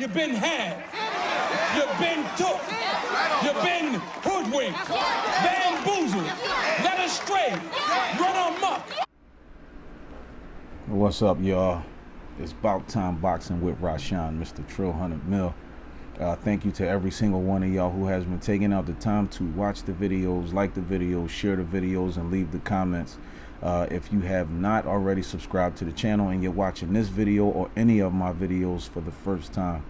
You've been had. You've been took. You've been hoodwinked, bamboozled, led astray, run amok. What's up, y'all? It's About Time Boxing with Rashawn, Mr. Trill 100 Mil. Thank you to every single one of y'all who has been taking out the time to watch the videos, like the videos, share the videos, and leave the comments. If you have not already subscribed to the channel and you're watching this video or any of my videos for the first time,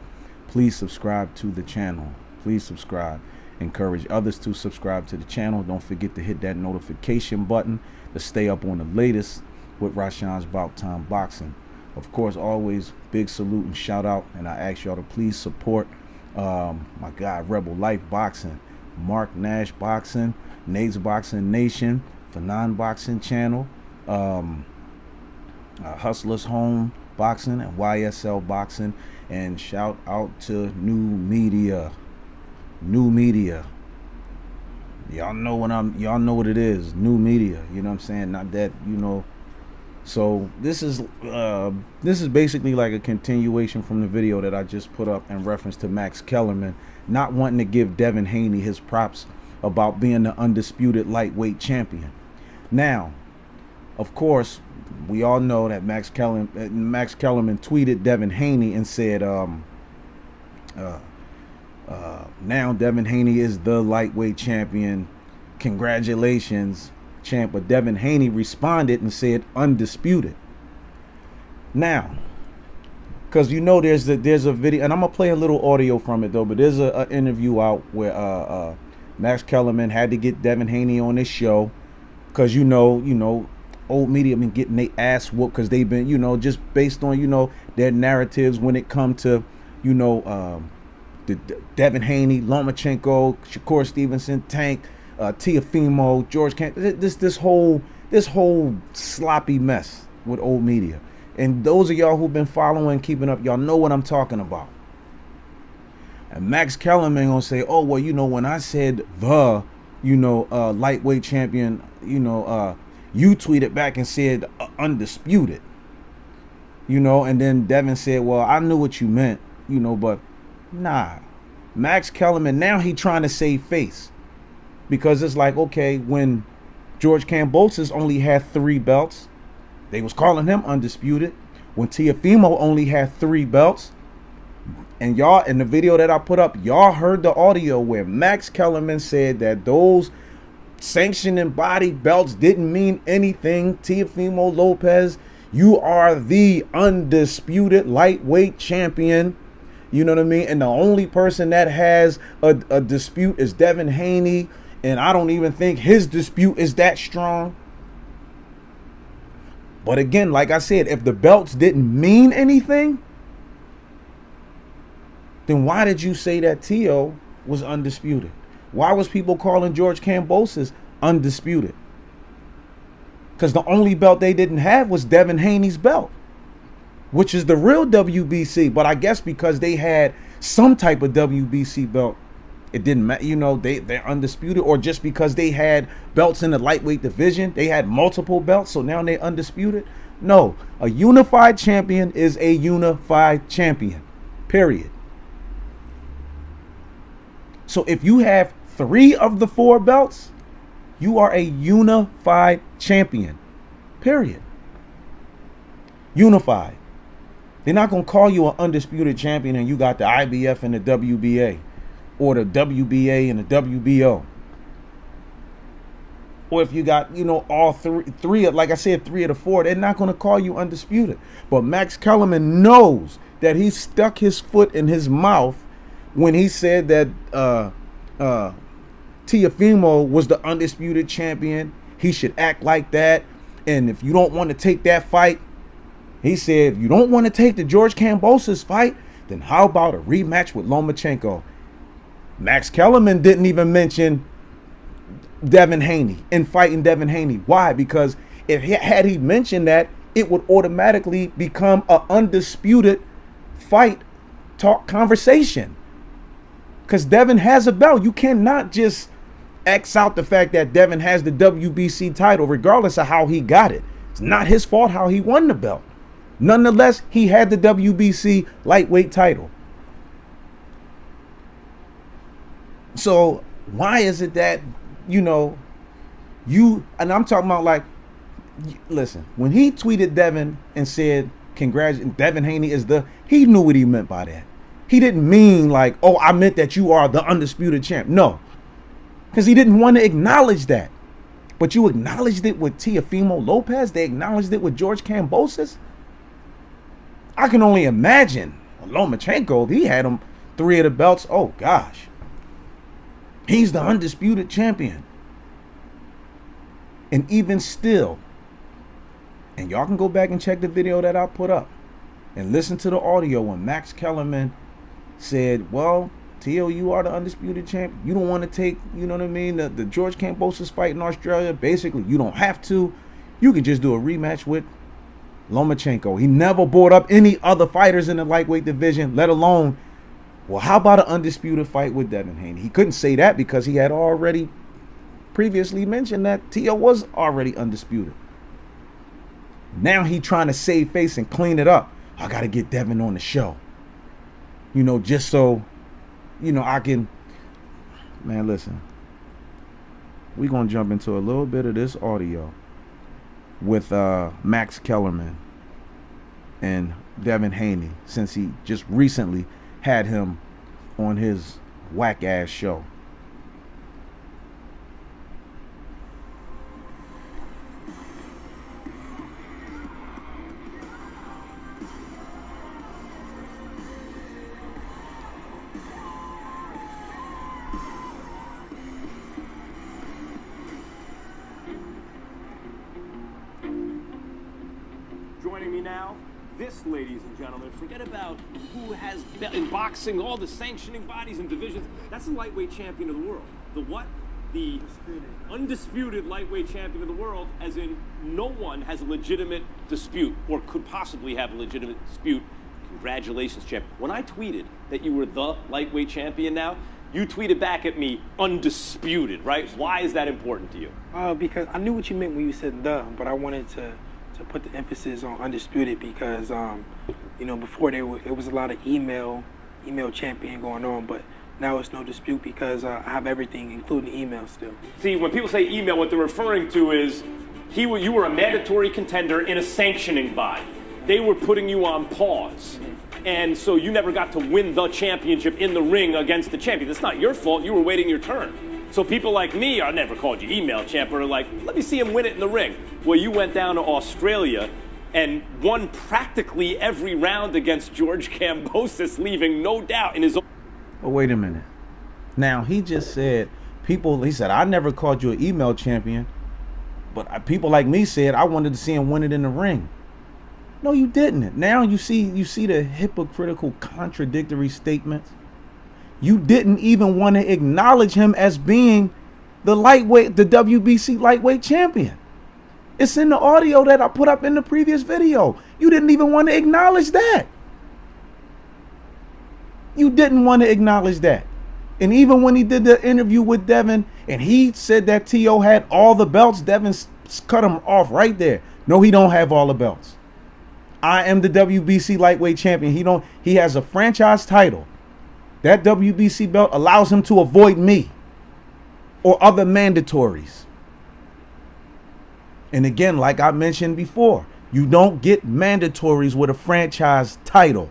please subscribe to the channel. Please subscribe. Encourage others to subscribe to the channel. Don't forget to hit that notification button to stay up on the latest with Rashawn's About Time Boxing. Of course, always big salute and shout out, and I ask y'all to please support my guy Rebel Life Boxing, Mark Nash Boxing, Nate's Boxing Nation, Fanon Boxing Channel, Hustlers Home Boxing, and YSL Boxing. And shout out to New Media. Y'all know what it is. New Media. You know what I'm saying? Not that, you know. So this is basically like a continuation from the video that I just put up in reference to Max Kellerman not wanting to give Devin Haney his props about being the undisputed lightweight champion. Now, of course, we all know that Max Kellerman tweeted Devin Haney and said, now Devin Haney is the lightweight champion. Congratulations, champ. But Devin Haney responded and said undisputed. Now, because you know there's a video, and I'm gonna play a little audio from it though, but there's a interview out where Max Kellerman had to get Devin Haney on his show because you know old media been getting their ass whooped because they've been, just based on their narratives when it come to the Devin Haney, Lomachenko, Shakur Stevenson, Tank, Teofimo, George Camp, this whole sloppy mess with old media. And those of y'all who've been following, keeping up, y'all know what I'm talking about. And Max Kellerman gonna say, oh well, when I said the lightweight champion, you tweeted back and said undisputed. And then Devin said, well, I knew what you meant, but nah. Max Kellerman, now he trying to save face. Because it's like, okay, when George Kambosos only had 3 belts, they was calling him undisputed. When Teofimo only had 3 belts, and y'all, in the video that I put up, y'all heard the audio where Max Kellerman said that those sanctioned and body belts didn't mean anything. Teofimo Lopez, you are the undisputed lightweight champion. You know what I mean? And the only person that has a dispute is Devin Haney. And I don't even think his dispute is that strong. But again, like I said, if the belts didn't mean anything, then why did you say that Teo was undisputed? Why was people calling George Kambosos undisputed? Because the only belt they didn't have was Devin Haney's belt, which is the real WBC. But I guess because they had some type of WBC belt, it didn't matter, they're undisputed. Or just because they had belts in the lightweight division, they had multiple belts, so now they're undisputed. No, a unified champion is a unified champion, period. So if you have 3 of the 4 belts, you are a unified champion, period. Unified. They're not going to call you an undisputed champion and you got the IBF and the WBA. Or the WBA and the WBO. Or if you got, all three, like I said, 3 of the 4, they're not going to call you undisputed. But Max Kellerman knows that he stuck his foot in his mouth when he said that Teofimo was the undisputed champion. He should act like that. And if you don't want to take that fight, he said, if you don't want to take the George Kambosos fight, then how about a rematch with Lomachenko? Max Kellerman didn't even mention Devin Haney and fighting Devin Haney. Why? Because had he mentioned that, it would automatically become an undisputed fight talk conversation. Because Devin has a belt. You cannot just X out the fact that Devin has the WBC title, regardless of how he got it. It's not his fault how he won the belt. Nonetheless, he had the WBC lightweight title. So why is it that, and I'm talking about like, listen, when he tweeted Devin and said, Devin Haney he knew what he meant by that. He didn't mean like, oh, I meant that you are the undisputed champ. No, because he didn't want to acknowledge that. But you acknowledged it with Teofimo Lopez. They acknowledged it with George Kambosos. I can only imagine Lomachenko, if he had him 3 of the belts, oh gosh. He's the undisputed champion. And even still, and y'all can go back and check the video that I put up and listen to the audio when Max Kellerman said, well, Tio, you are the undisputed champ. You don't want to take, you know what I mean, the George Kambosos fight in Australia. Basically, you don't have to. You can just do a rematch with Lomachenko. He never brought up any other fighters in the lightweight division, let alone, well, how about an undisputed fight with Devin Haney? He couldn't say that because he had already previously mentioned that Tio was already undisputed. Now he trying to save face and clean it up. I got to get Devin on the show. Just so, I can. Man, listen. We're going to jump into a little bit of this audio with Max Kellerman and Devin Haney, since he just recently had him on his whack-ass show. Joining me now, this, ladies and gentlemen, forget about who has in boxing, all the sanctioning bodies and divisions. That's the lightweight champion of the world. The what? The undisputed lightweight champion of the world, as in no one has a legitimate dispute or could possibly have a legitimate dispute. Congratulations, champ. When I tweeted that you were the lightweight champion now, you tweeted back at me, undisputed, right? Why is that important to you? Because I knew what you meant when you said the, but I wanted to put the emphasis on undisputed because, before it was a lot of email champion going on, but now it's no dispute because I have everything, including email still. See, when people say email, what they're referring to is you were a mandatory contender in a sanctioning body. They were putting you on pause. And so you never got to win the championship in the ring against the champion. That's not your fault. You were waiting your turn. So people like me, I never called you email champ, are like, let me see him win it in the ring. Well, you went down to Australia and won practically every round against George Kambosos, leaving no doubt in his own. But wait a minute. Now, he just said, he said, I never called you an email champion, but people like me said I wanted to see him win it in the ring. No, you didn't. Now you see the hypocritical, contradictory statements. You didn't even want to acknowledge him as being the WBC lightweight champion. It's in the audio that I put up in the previous video. You didn't even want to acknowledge that. You didn't want to acknowledge that. And even when he did the interview with Devin and he said that T.O. had all the belts, Devin cut him off right there. No, he don't have all the belts. I am the WBC lightweight champion. He has a franchise title. That WBC belt allows him to avoid me or other mandatories. And again, like I mentioned before, you don't get mandatories with a franchise title.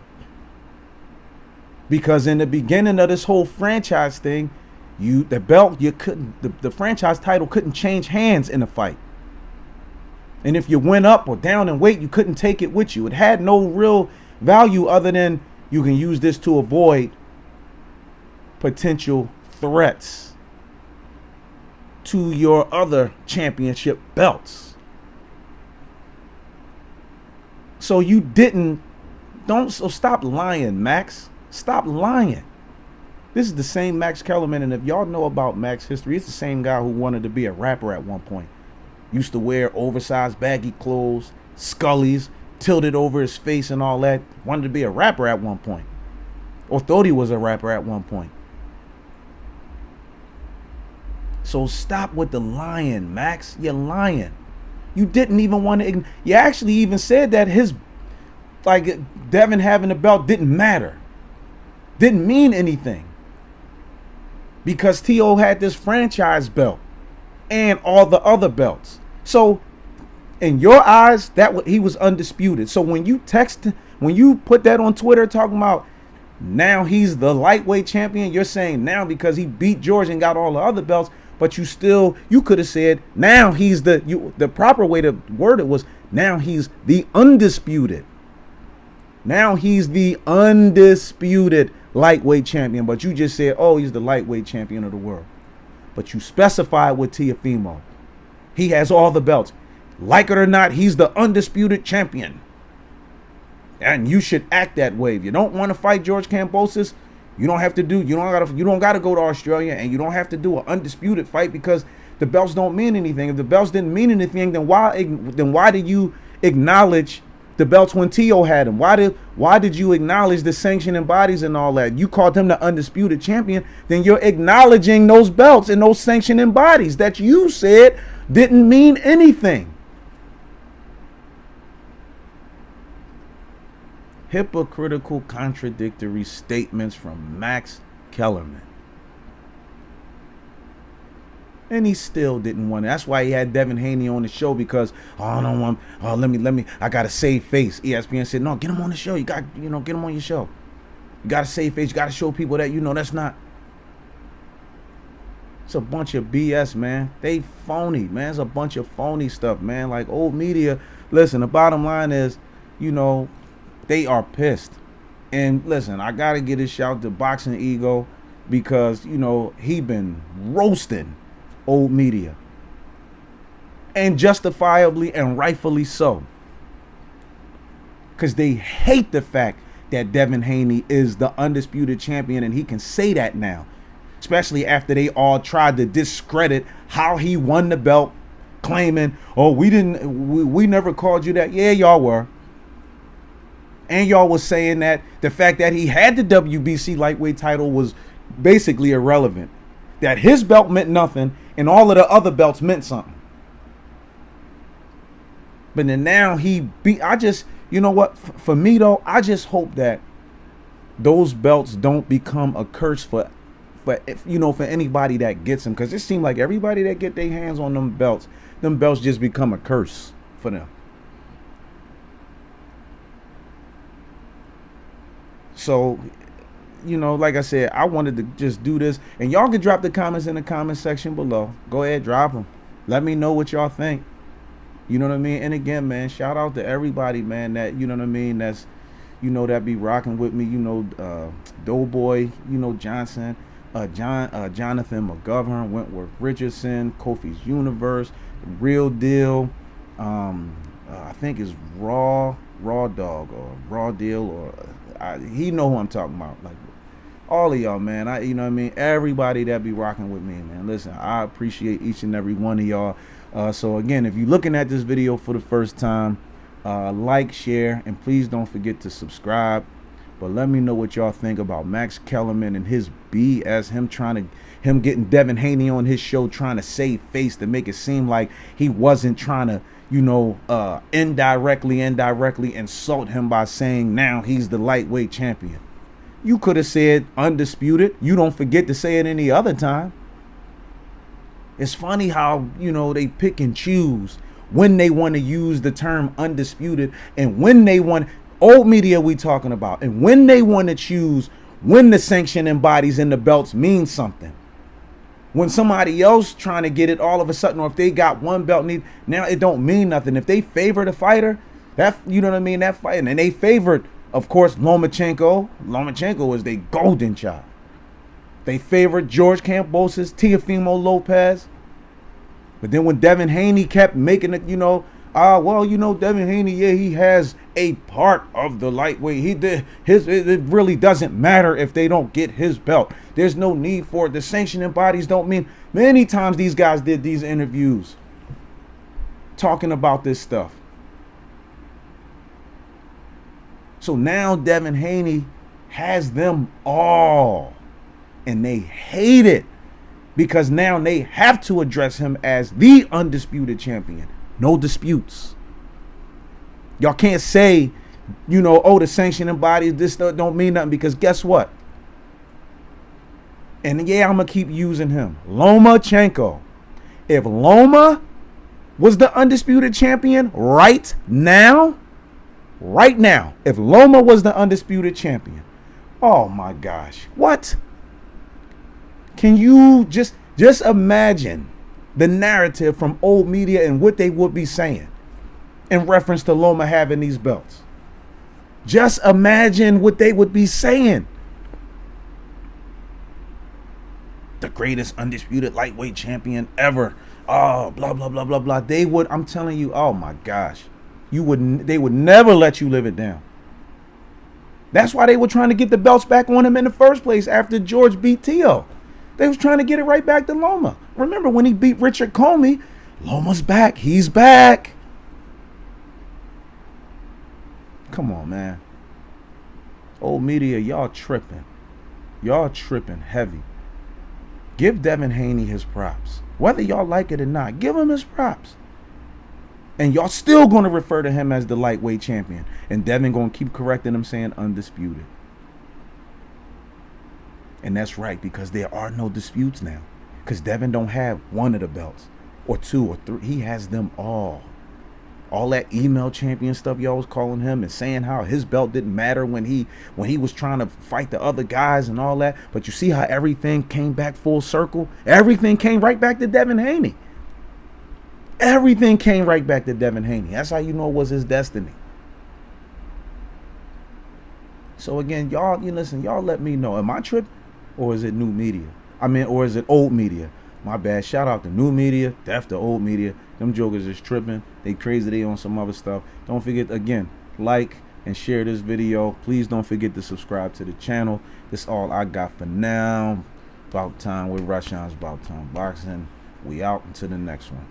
Because in the beginning of this whole franchise thing, the franchise title couldn't change hands in a fight. And if you went up or down in weight, you couldn't take it with you. It had no real value other than you can use this to avoid potential threats to your other championship belts. So so stop lying, Max. Stop lying. This is the same Max Kellerman, and if y'all know about Max history, it's the same guy who wanted to be a rapper at one point. Used to wear oversized baggy clothes, scullies, tilted over his face and all that. Wanted to be a rapper at one point. Or thought he was a rapper at one point. So stop with the lying, Max. You're lying. You didn't even want to. You actually even said that Devin having the belt didn't matter. Didn't mean anything. because T.O. had this franchise belt and all the other belts. So in your eyes, he was undisputed. So when you put that on Twitter talking about now he's the lightweight champion, you're saying now because he beat George and got all the other belts, but you could have said now he's the proper way to word it was now he's the undisputed. Now he's the undisputed lightweight champion, but you just said, oh, he's the lightweight champion of the world. But you specified with Teofimo. He has all the belts. Like it or not, he's the undisputed champion. And you should act that way. If you don't want to fight George Kambosos, you don't gotta go to Australia, and you don't have to do an undisputed fight because the belts don't mean anything. If the belts didn't mean anything, then why did you acknowledge the belts when T.O. had them? Why did you acknowledge the sanctioning bodies and all that? You called him the undisputed champion, then you're acknowledging those belts and those sanctioning bodies that you said didn't mean anything. Hypocritical, contradictory statements from Max Kellerman. And he still didn't want it. That's why he had Devin Haney on the show, because let me I gotta save face. ESPN said, no, get him on the show. You got, get him on your show. You gotta save face. You gotta show people that that's not. It's a bunch of BS, man. They phony, man. It's a bunch of phony stuff, man. Like old media. Listen, the bottom line is, they are pissed. And listen, I gotta get a shout to Boxing Ego, because he been roasting old media, and justifiably and rightfully so, because they hate the fact that Devin Haney is the undisputed champion, and he can say that now, especially after they all tried to discredit how he won the belt, claiming, oh, we never called you that. Yeah, y'all were. And y'all was saying that the fact that he had the WBC lightweight title was basically irrelevant, that his belt meant nothing and all of the other belts meant something. But then now for me though, I just hope that those belts don't become a curse for anybody that gets them, because it seems like everybody that get their hands on them belts just become a curse for them. So, like I said, I wanted to just do this, and y'all can drop the comments in the comment section below. Go ahead, drop them. Let me know what y'all think. You know what I mean? And again, man, shout out to everybody, man, that, that's, that be rocking with me. Doughboy, Johnson, Jonathan McGovern, Wentworth Richardson, Kofi's Universe, Real Deal, I think it's Raw Dog or Raw Deal, or he know who I'm talking about. Like all of y'all, man. Everybody that be rocking with me, man. Listen, I appreciate each and every one of y'all. So again, if you're looking at this video for the first time, like, share, and please don't forget to subscribe. But let me know what y'all think about Max Kellerman and his BS, him getting Devin Haney on his show, trying to save face to make it seem like he wasn't trying to, indirectly insult him by saying now he's the lightweight champion. You could have said undisputed. You don't forget to say it any other time. It's funny how, they pick and choose when they want to use the term undisputed, and when they want, old media we talking about, and when they want to choose when the sanctioning bodies and the belts mean something. When somebody else trying to get it all of a sudden, or if they got one belt, now it don't mean nothing. If they favor the fighter, that fight, and they favored, of course, Lomachenko. Lomachenko is their golden child. They favored George Kambosos, Teofimo Lopez. But then when Devin Haney kept making it, Devin Haney, yeah, he has a part of the lightweight. It really doesn't matter if they don't get his belt. There's no need for it. The sanctioning bodies don't mean. Many times these guys did these interviews talking about this stuff. So now Devin Haney has them all, and they hate it, because now they have to address him as the undisputed champion. No disputes. Y'all can't say, the sanctioning bodies, this don't mean nothing, because guess what? And yeah, I'm going to keep using him. Lomachenko. If Loma was the undisputed champion right now, if Loma was the undisputed champion, oh my gosh, what? Can you just imagine the narrative from old media and what they would be saying in reference to Loma having these belts? Just imagine what they would be saying. The greatest undisputed lightweight champion ever. Oh, blah, blah, blah, blah, blah. They would, I'm telling you, oh my gosh. They would never let you live it down. That's why they were trying to get the belts back on him in the first place after George beat Tio. They was trying to get it right back to Loma. Remember when he beat Richard Comey? Loma's back. He's back. Come on, man. Old media, y'all tripping. Y'all tripping heavy. Give Devin Haney his props. Whether y'all like it or not, give him his props. And y'all still going to refer to him as the lightweight champion. And Devin going to keep correcting him saying undisputed. And that's right, because there are no disputes now. Because Devin don't have one of the belts or two or three. He has them all. All that email champion stuff y'all was calling him and saying how his belt didn't matter when he was trying to fight the other guys and all that. But you see how everything came back full circle? Everything came right back to Devin Haney. Everything came right back to Devin Haney. That's how you know it was his destiny. So again, y'all, you listen, y'all let me know. Am I tripping? Or is it new media? Or is it old media? My bad. Shout out to new media. Deaf to old media. Them jokers is tripping. They crazy. They on some other stuff. Don't forget, again, like and share this video. Please don't forget to subscribe to the channel. That's all I got for now. About time with Rushian's About Time Boxing. We out until the next one.